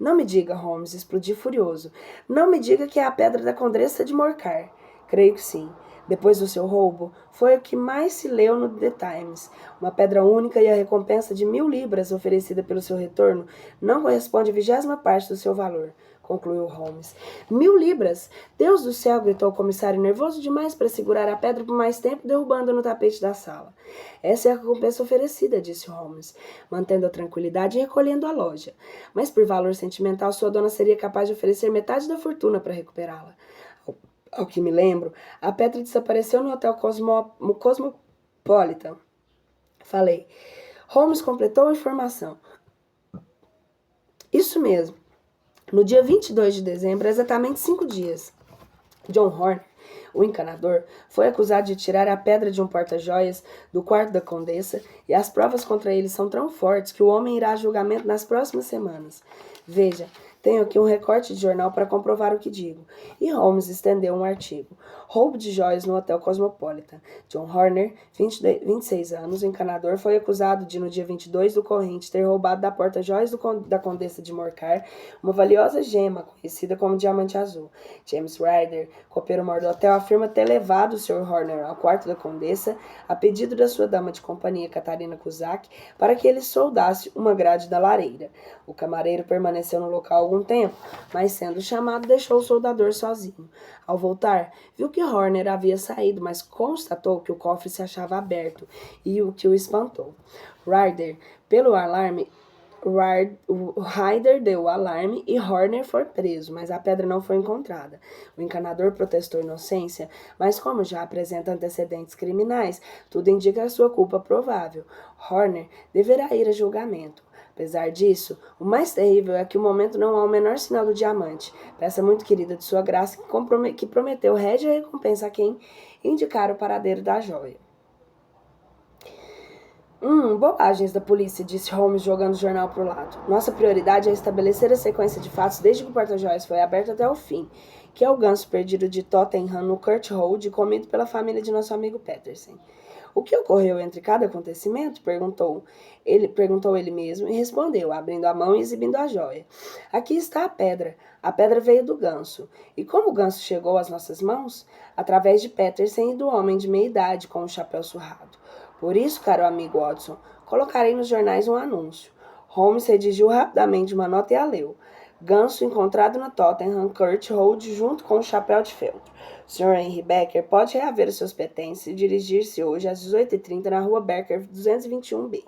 Não me diga, Holmes, explodi furioso. Não me diga que é a pedra da Condessa de Morcar. Creio que sim. Depois do seu roubo, foi o que mais se leu no The Times. Uma pedra única e a recompensa de 1000 libras oferecida pelo seu retorno não corresponde à 20ª parte do seu valor, concluiu Holmes. 1000 libras! Deus do céu! Gritou o comissário, nervoso demais para segurar a pedra por mais tempo, derrubando-a no tapete da sala. Essa é a recompensa oferecida, disse Holmes, mantendo a tranquilidade e recolhendo a loja. Mas por valor sentimental, sua dona seria capaz de oferecer metade da fortuna para recuperá-la. Ao que me lembro, a pedra desapareceu no Hotel Cosmopolitan. Falei. Holmes completou a informação. Isso mesmo. No dia 22 de dezembro, exatamente 5 dias, John Horner, o encanador, foi acusado de tirar a pedra de um porta-joias do quarto da condessa e as provas contra ele são tão fortes que o homem irá a julgamento nas próximas semanas. Veja, tenho aqui um recorte de jornal para comprovar o que digo. E Holmes estendeu um artigo. Roubo de joias no Hotel Cosmopolitan. John Horner, 26 anos, encanador, foi acusado de, no dia 22 do corrente, ter roubado da porta-joias da Condessa de Morcar uma valiosa gema, conhecida como diamante azul. James Ryder, copeiro-mor do hotel, afirma ter levado o Sr. Horner ao quarto da Condessa, a pedido da sua dama de companhia, Catarina Cusack, para que ele soldasse uma grade da lareira. O camareiro permaneceu no local algum tempo, mas sendo chamado, deixou o soldador sozinho. Ao voltar, viu que Horner havia saído, mas constatou que o cofre se achava aberto, e o que o espantou. Ryder deu o alarme e Horner foi preso, mas a pedra não foi encontrada. O encanador protestou inocência, mas como já apresenta antecedentes criminais, tudo indica a sua culpa provável. Horner deverá ir a julgamento. Apesar disso, o mais terrível é que no momento não há o menor sinal do diamante, peça muito querida de sua graça que prometeu régia recompensa a quem indicar o paradeiro da joia. Bobagens da polícia, disse Holmes jogando o jornal para o lado. Nossa prioridade é estabelecer a sequência de fatos desde que o porta-joias foi aberto até o fim, que é o ganso perdido de Tottenham no Kurt Road, comido pela família de nosso amigo Peterson. O que ocorreu entre cada acontecimento? Perguntou ele mesmo e respondeu, abrindo a mão e exibindo a joia. Aqui está a pedra. A pedra veio do ganso. E como o ganso chegou às nossas mãos? Através de Peterson e do homem de meia idade com o chapéu surrado. Por isso, caro amigo Watson, colocarei nos jornais um anúncio. Holmes redigiu rapidamente uma nota e a leu. Ganso encontrado no Tottenham Court Road junto com o chapéu de feltro. Sr. Henry Becker pode reaver os seus pertences e dirigir-se hoje às 18h30 na rua Becker 221B.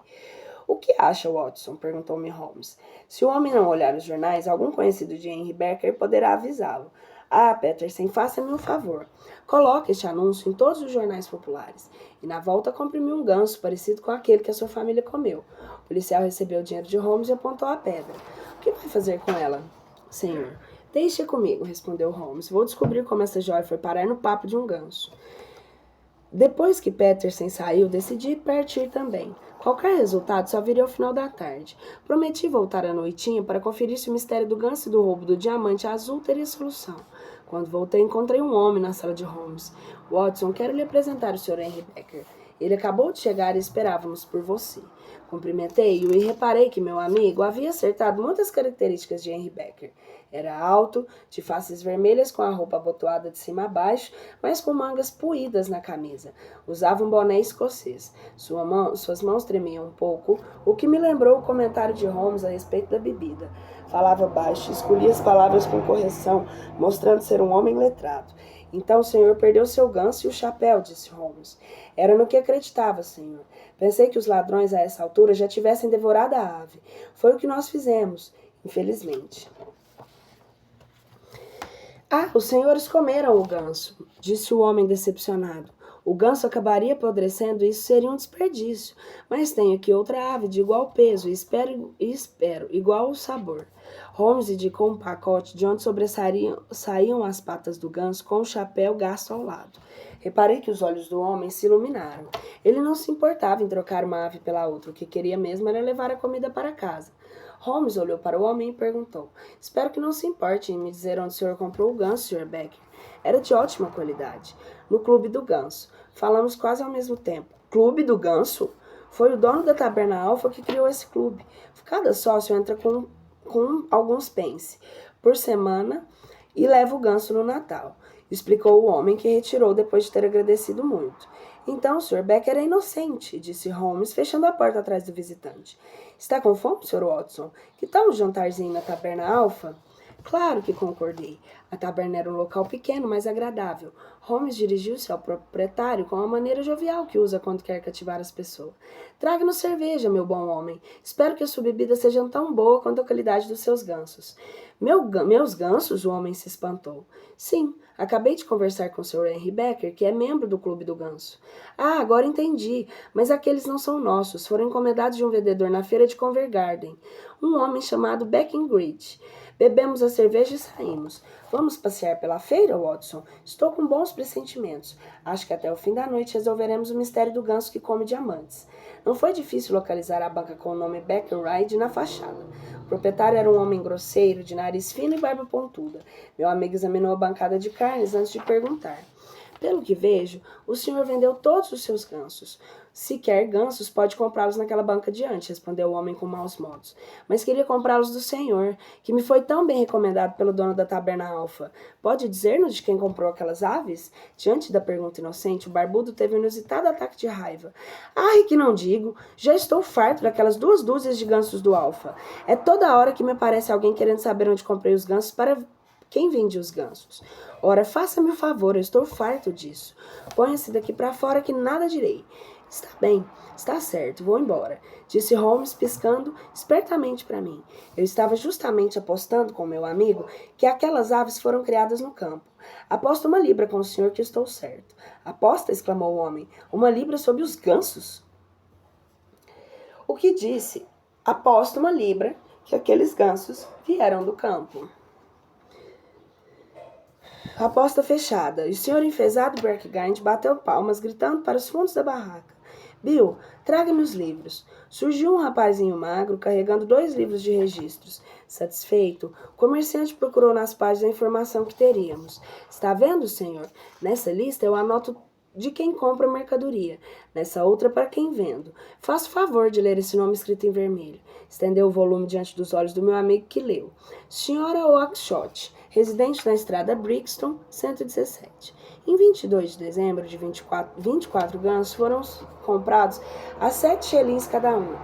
O que acha, Watson? Perguntou-me Holmes. Se o homem não olhar os jornais, algum conhecido de Henry Becker poderá avisá-lo. Ah, Peterson, faça-me um favor. Coloque este anúncio em todos os jornais populares. E na volta compre-me um ganso parecido com aquele que a sua família comeu. O policial recebeu o dinheiro de Holmes e apontou a pedra. O que vai fazer com ela, senhor? Deixe comigo, respondeu Holmes. Vou descobrir como essa joia foi parar no papo de um ganso. Depois que Peterson saiu, decidi partir também. Qualquer resultado só viria ao final da tarde. Prometi voltar à noitinha para conferir se o mistério do ganso e do roubo do diamante azul teria solução. Quando voltei, encontrei um homem na sala de Holmes. Watson, quero lhe apresentar o Sr. Henry Becker. Ele acabou de chegar e esperávamos por você. Cumprimentei-o e reparei que meu amigo havia acertado muitas características de Henry Becker. Era alto, de faces vermelhas com a roupa abotoada de cima a baixo, mas com mangas puídas na camisa. Usava um boné escocês. Suas mãos tremiam um pouco, o que me lembrou o comentário de Holmes a respeito da bebida. Falava baixo, escolhia as palavras com correção, mostrando ser um homem letrado. Então o senhor perdeu seu ganso e o chapéu, disse Holmes. Era no que acreditava, senhor. Pensei que os ladrões a essa altura já tivessem devorado a ave. Foi o que nós fizemos, infelizmente. Ah, os senhores comeram o ganso, disse o homem decepcionado. O ganso acabaria apodrecendo e isso seria um desperdício. Mas tenho aqui outra ave de igual peso e espero igual sabor. Holmes indicou um pacote de onde saíam as patas do ganso com o chapéu gasto ao lado. Reparei que os olhos do homem se iluminaram. Ele não se importava em trocar uma ave pela outra. O que queria mesmo era levar a comida para casa. Holmes olhou para o homem e perguntou: Espero que não se importe em me dizer onde o senhor comprou o ganso, Sr. Becker. Era de ótima qualidade. No Clube do Ganso. Falamos quase ao mesmo tempo. Clube do Ganso? Foi o dono da Taberna Alfa que criou esse clube. Cada sócio entra com alguns pence por semana e leva o ganso no Natal, explicou o homem, que retirou depois de ter agradecido muito. Então, o Sr. Becker é inocente, disse Holmes, fechando a porta atrás do visitante. Está com fome, Sr. Watson? Que tal um jantarzinho na Taberna Alfa? Claro que concordei. A taberna era um local pequeno, mas agradável. Holmes dirigiu-se ao proprietário com a maneira jovial que usa quando quer cativar as pessoas. Traga-nos cerveja, meu bom homem. Espero que a sua bebida seja tão boa quanto a qualidade dos seus gansos. Meus gansos? O homem se espantou. Sim, acabei de conversar com o Sr. Henry Becker, que é membro do Clube do Ganso. Ah, agora entendi, mas aqueles não são nossos. Foram encomendados de um vendedor na feira de Covent Garden, um homem chamado Beckenridge. Bebemos a cerveja e saímos. Vamos passear pela feira, Watson? Estou com bons pressentimentos. Acho que até o fim da noite resolveremos o mistério do ganso que come diamantes. Não foi difícil localizar a banca com o nome Beckenridge na fachada. O proprietário era um homem grosseiro, de nariz fino e barba pontuda. Meu amigo examinou a bancada de carnes antes de perguntar. Pelo que vejo, o senhor vendeu todos os seus gansos. Se quer gansos, pode comprá-los naquela banca diante, respondeu o homem com maus modos. Mas queria comprá-los do senhor, que me foi tão bem recomendado pelo dono da Taberna Alfa. Pode dizer-nos de quem comprou aquelas aves? Diante da pergunta inocente, o barbudo teve um inusitado ataque de raiva. Ai, que não digo! Já estou farto daquelas 2 dúzias de gansos do Alfa. É toda hora que me aparece alguém querendo saber onde comprei os gansos para quem vende os gansos. Ora, faça-me o favor, eu estou farto disso. Ponha-se daqui para fora que nada direi. Está bem, está certo, vou embora, disse Holmes, piscando espertamente para mim. Eu estava justamente apostando com meu amigo que aquelas aves foram criadas no campo. Aposto 1 libra com o senhor que estou certo. Aposta, exclamou o homem, 1 libra sobre os gansos? O que disse? Aposto 1 libra que aqueles gansos vieram do campo. Aposta fechada. E o senhor enfesado Berkgand bateu palmas, gritando para os fundos da barraca. Bill, traga-me os livros. Surgiu um rapazinho magro, carregando 2 livros de registros. Satisfeito, o comerciante procurou nas páginas a informação que teríamos. Está vendo, senhor? Nessa lista eu anoto de quem compra a mercadoria. Nessa outra, para quem vendo. Faça o favor de ler esse nome escrito em vermelho. Estendeu o volume diante dos olhos do meu amigo, que leu. Senhora Oakeshott, residente na estrada Brixton, 117. Em 22 de dezembro de 24 gansos foram comprados a 7 shillings cada um.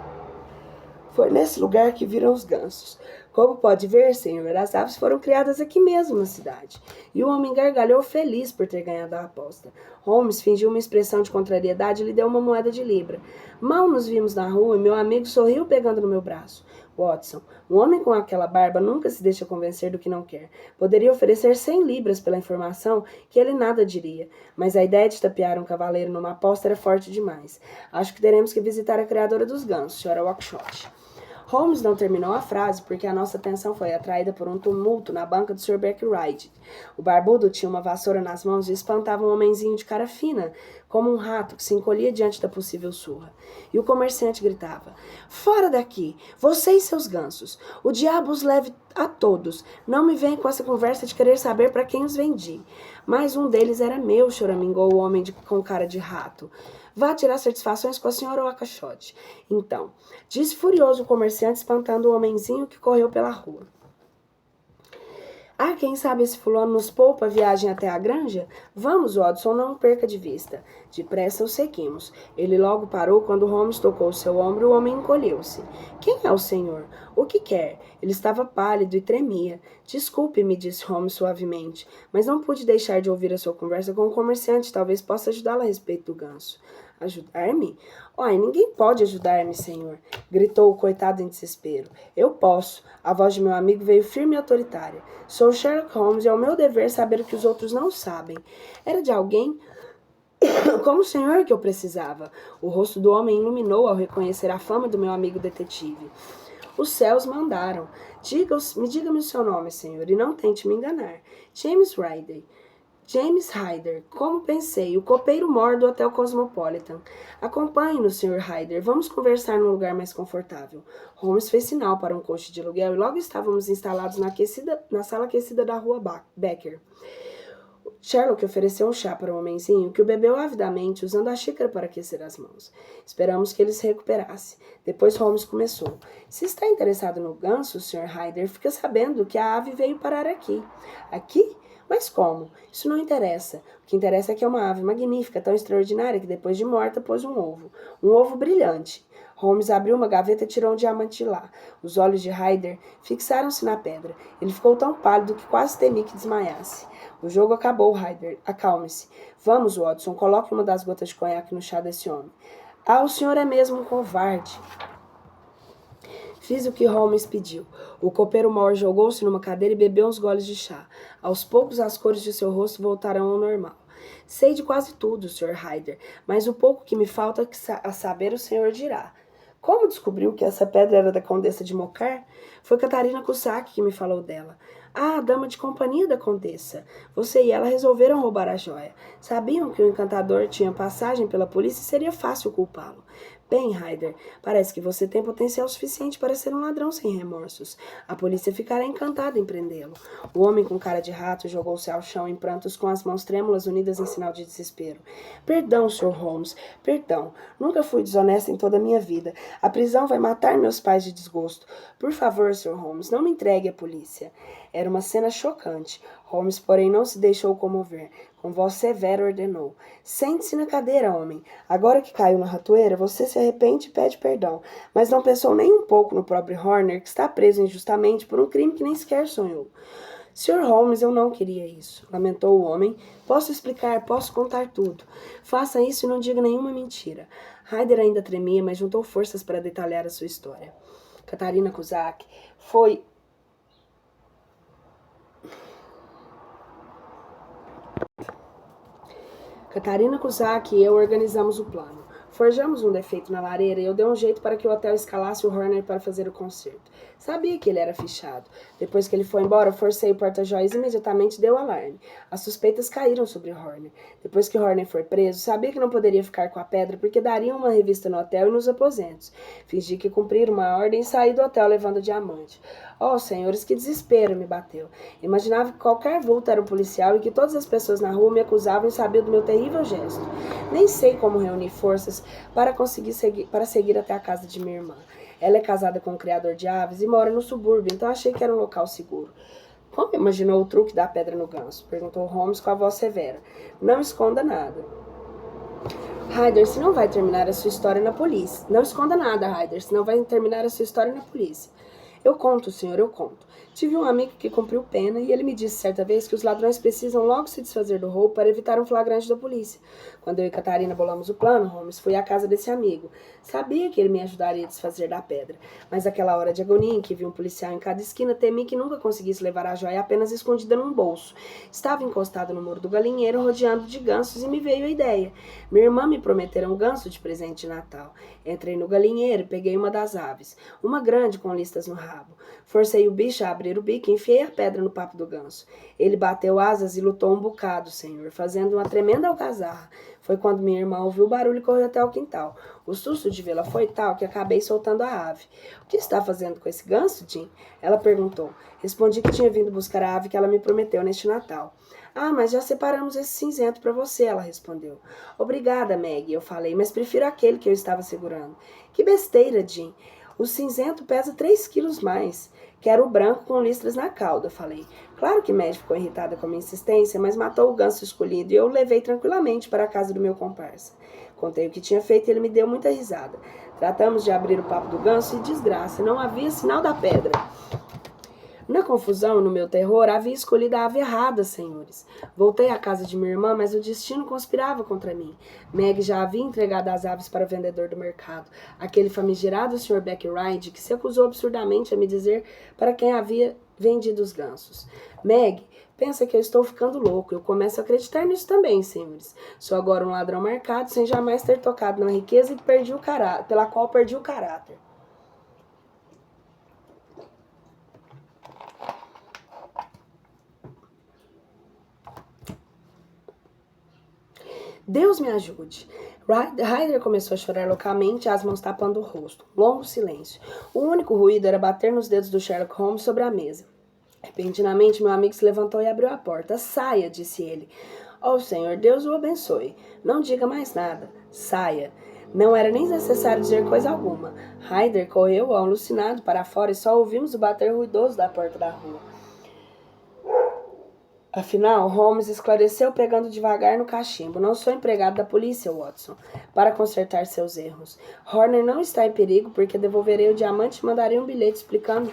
Foi nesse lugar que viram os gansos. Como pode ver, senhor, as aves foram criadas aqui mesmo na cidade. E o homem gargalhou feliz por ter ganhado a aposta. Holmes fingiu uma expressão de contrariedade e lhe deu 1 moeda de libra. Mal nos vimos na rua e meu amigo sorriu pegando no meu braço. Watson, um homem com aquela barba nunca se deixa convencer do que não quer. Poderia oferecer 100 libras pela informação que ele nada diria, mas a ideia de tapear um cavaleiro numa aposta era forte demais. Acho que teremos que visitar a criadora dos gansos, Sra. Oakeshott. Holmes não terminou a frase porque a nossa atenção foi atraída por um tumulto na banca do Sr. Berkridge. O barbudo tinha uma vassoura nas mãos e espantava um homenzinho de cara fina, como um rato que se encolhia diante da possível surra. E o comerciante gritava, fora daqui, você e seus gansos. O diabo os leve a todos. Não me venha com essa conversa de querer saber para quem os vendi. Mas um deles era meu, choramingou o homem com cara de rato. Vá tirar satisfações com a senhora Oakeshott. Então, disse furioso o comerciante, espantando o homenzinho que correu pela rua. Ah, quem sabe esse fulano nos poupa a viagem até a granja? Vamos, Watson, não perca de vista. Depressa o seguimos. Ele logo parou quando Holmes tocou seu ombro e o homem encolheu-se. Quem é o senhor? O que quer? Ele estava pálido e tremia. Desculpe-me, disse Holmes suavemente, mas não pude deixar de ouvir a sua conversa com o comerciante. Talvez possa ajudá-la a respeito do ganso. Ajudar-me? Oi, ninguém pode ajudar-me, senhor, gritou o coitado em desespero. Eu posso. A voz de meu amigo veio firme e autoritária. Sou Sherlock Holmes e é o meu dever saber o que os outros não sabem. Era de alguém como o senhor que eu precisava. O rosto do homem iluminou ao reconhecer a fama do meu amigo detetive. Os céus mandaram. Diga-me o seu nome, senhor, e não tente me enganar. James Ryder. James Ryder, como pensei, o copeiro mor do Hotel Cosmopolitan. Acompanhe-nos, Sr. Ryder, vamos conversar num lugar mais confortável. Holmes fez sinal para um coche de aluguel e logo estávamos instalados na sala aquecida da rua Becker. Sherlock ofereceu um chá para o homenzinho, que o bebeu avidamente, usando a xícara para aquecer as mãos. Esperamos que ele se recuperasse. Depois Holmes começou. Se está interessado no ganso, Sr. Ryder, fica sabendo que a ave veio parar aqui. Aqui? Mas como? Isso não interessa. O que interessa é que é uma ave magnífica, tão extraordinária, que depois de morta pôs um ovo. Um ovo brilhante. Holmes abriu uma gaveta e tirou um diamante de lá. Os olhos de Ryder fixaram-se na pedra. Ele ficou tão pálido que quase temi que desmaiasse. O jogo acabou, Ryder. Acalme-se. Vamos, Watson, coloque uma das gotas de conhaque no chá desse homem. Ah, o senhor é mesmo um covarde. Fiz o que Holmes pediu. O copeiro mor jogou-se numa cadeira e bebeu uns goles de chá. Aos poucos, as cores de seu rosto voltaram ao normal. Sei de quase tudo, Sr. Ryder, mas o pouco que me falta a saber o senhor dirá. Como descobriu que essa pedra era da Condessa de Mocar? Foi Catarina Cusack que me falou dela. Ah, a dama de companhia da Condessa. Você e ela resolveram roubar a joia. Sabiam que o encantador tinha passagem pela polícia e seria fácil culpá-lo. Bem, Ryder, parece que você tem potencial suficiente para ser um ladrão sem remorsos. A polícia ficará encantada em prendê-lo. O homem com cara de rato jogou-se ao chão em prantos com as mãos trêmulas unidas em sinal de desespero. Perdão, Sr. Holmes, perdão. Nunca fui desonesta em toda a minha vida. A prisão vai matar meus pais de desgosto. Por favor, Sr. Holmes, não me entregue à polícia. Era uma cena chocante. Holmes, porém, não se deixou comover. Com voz severa ordenou. Sente-se na cadeira, homem. Agora que caiu na ratoeira, você se arrepende e pede perdão. Mas não pensou nem um pouco no próprio Horner, que está preso injustamente por um crime que nem sequer sonhou. Sr. Holmes, eu não queria isso, lamentou o homem. Posso explicar, posso contar tudo. Faça isso e não diga nenhuma mentira. Ryder ainda tremia, mas juntou forças para detalhar a sua história. Catarina Cusack foi... Catarina Cusack e eu organizamos o plano. Forjamos um defeito na lareira e eu dei um jeito para que o hotel escalasse o Horner para fazer o concerto. Sabia que ele era fichado. Depois que ele foi embora, forcei o porta-joias e imediatamente deu alarme. As suspeitas caíram sobre Horner. Depois que Horner foi preso, sabia que não poderia ficar com a pedra porque daria uma revista no hotel e nos aposentos. Fingi que cumprir uma ordem e saí do hotel levando o diamante. Oh, senhores, que desespero me bateu. Imaginava que qualquer vulto era um policial e que todas as pessoas na rua me acusavam e sabiam do meu terrível gesto. Nem sei como reunir forças para seguir até a casa de minha irmã. Ela é casada com um criador de aves e mora no subúrbio, então achei que era um local seguro. Como imaginou o truque da pedra no ganso? Perguntou Holmes com a voz severa. Não esconda nada. Ryder, se não vai terminar a sua história na polícia. Não esconda nada, Ryder, se não vai terminar a sua história na polícia. Eu conto, senhor, eu conto. Tive um amigo que cumpriu pena e ele me disse certa vez que os ladrões precisam logo se desfazer do roubo para evitar um flagrante da polícia. Quando eu e Catarina bolamos o plano, Holmes, fui à casa desse amigo. Sabia que ele me ajudaria a desfazer da pedra, mas aquela hora de agonia em que vi um policial em cada esquina, temi que nunca conseguisse levar a joia apenas escondida num bolso. Estava encostado no muro do galinheiro, rodeando de gansos, e me veio a ideia. Minha irmã me prometera um ganso de presente de Natal. Entrei no galinheiro e peguei uma das aves, uma grande com listas no rabo. Forcei o bicho a abrir o bico e enfiei a pedra no papo do ganso. Ele bateu asas e lutou um bocado, senhor, fazendo uma tremenda algazarra. Foi quando minha irmã ouviu o barulho e correu até o quintal. O susto de vê-la foi tal que acabei soltando a ave. O que está fazendo com esse ganso, Jim? Ela perguntou. Respondi que tinha vindo buscar a ave que ela me prometeu neste Natal. Ah, mas já separamos esse cinzento para você, ela respondeu. Obrigada, Maggie, eu falei, mas prefiro aquele que eu estava segurando. Que besteira, Jim. O cinzento pesa 3 quilos mais. Quero o branco com listras na cauda, falei. Claro que Meg ficou irritada com a minha insistência, mas matou o ganso escolhido e eu o levei tranquilamente para a casa do meu comparsa. Contei o que tinha feito e ele me deu muita risada. Tratamos de abrir o papo do ganso e, desgraça, não havia sinal da pedra. Na confusão, no meu terror, havia escolhido a ave errada, senhores. Voltei à casa de minha irmã, mas o destino conspirava contra mim. Meg já havia entregado as aves para o vendedor do mercado, aquele famigerado Sr. Beckride, que se acusou absurdamente a me dizer para quem havia vendido os gansos. Meg pensa que eu estou ficando louco. Eu começo a acreditar nisso também, senhores. Sou agora um ladrão marcado, sem jamais ter tocado na riqueza pela qual perdi o caráter. Deus me ajude. Ryder começou a chorar loucamente, as mãos tapando o rosto. Longo silêncio. O único ruído era bater nos dedos do Sherlock Holmes sobre a mesa. Repentinamente, meu amigo se levantou e abriu a porta. Saia, disse ele. Oh, Senhor, Deus o abençoe. Não diga mais nada. Saia. Não era nem necessário dizer coisa alguma. Ryder correu, alucinado, para fora e só ouvimos o bater ruidoso da porta da rua. Afinal, Holmes esclareceu pegando devagar no cachimbo. Não sou empregado da polícia, Watson, para consertar seus erros. Horner não está em perigo porque devolverei o diamante e mandarei um bilhete explicando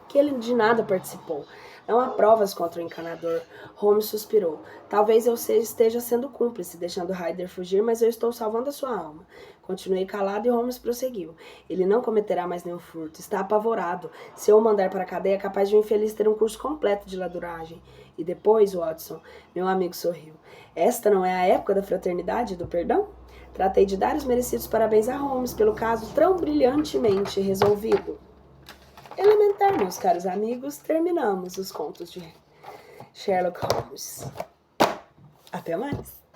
que ele de nada participou. Não há provas contra o encanador. Holmes suspirou. Talvez eu esteja sendo cúmplice, deixando Ryder fugir, mas eu estou salvando a sua alma. Continuei calado e Holmes prosseguiu. Ele não cometerá mais nenhum furto. Está apavorado. Se eu o mandar para a cadeia, é capaz de um infeliz ter um curso completo de laduragem. E depois, Watson, meu amigo sorriu. Esta não é a época da fraternidade e do perdão? Tratei de dar os merecidos parabéns a Holmes pelo caso tão brilhantemente resolvido. Elementar, meus caros amigos, terminamos os contos de Sherlock Holmes. Até mais!